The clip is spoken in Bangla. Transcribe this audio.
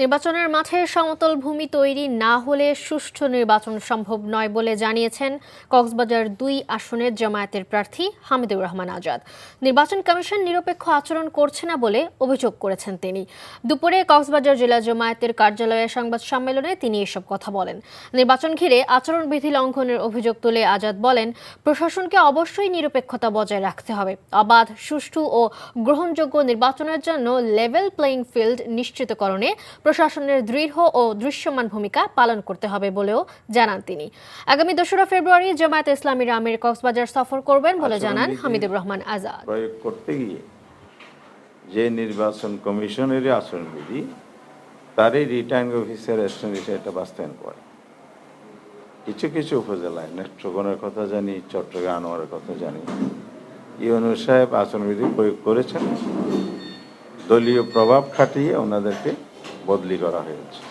নির্বাচনের মাঠে সমতল ভূমি তৈরি না হলে সুষ্ঠু নির্বাচন সম্ভব নয় বলে জানিয়েছেন কক্সবাজার-২ আসনের জামায়াতের প্রার্থী হামিদুর রহমান আজাদ। নির্বাচন কমিশন নিরপেক্ষ আচরণ করছে না বলে অভিযোগ করেছেন তিনি। দুপুরে কক্সবাজার জেলা জামায়াতের কার্যালয়ে সংবাদ সম্মেলনে তিনি এসব কথা বলেন। নির্বাচন ঘিরে আচরণবিধি লঙ্ঘনের অভিযোগ তুলে আজাদ বলেন, প্রশাসনকে অবশ্যই নিরপেক্ষতা বজায় রাখতে হবে। অবাধ, সুষ্ঠু ও গ্রহণযোগ্য নির্বাচনের জন্য লেভেল প্লেইং ফিল্ড নিশ্চিতকরণে প্রশাসনের দৃঢ় ও দৃশ্যমান ভূমিকা পালন করতে হবে বলেও জানান তিনি। আগামী ২রা ফেব্রুয়ারি জামায়াতে ইসলামীর আমির কক্সবাজার সফর করবেন বলে জানান হামিদুর রহমান আজাদ। প্রয়োগ করতে গিয়ে যে নির্বাচন কমিশনের আচরণবিধি তারই রিটার্নিং অফিসার এটা বাস্তবায়ন করে। কিছু কিছু উপজেলায় নেত্রকোনার কথা জানি, চট্টগ্রাম আনোয়ারের কথা জানি, ইউনূস সাহেব আচরণবিধি প্রয়োগ করেছেন। দলীয় প্রভাব খাটিয়ে ওনাদেরকে বদলি করা হয়েছে।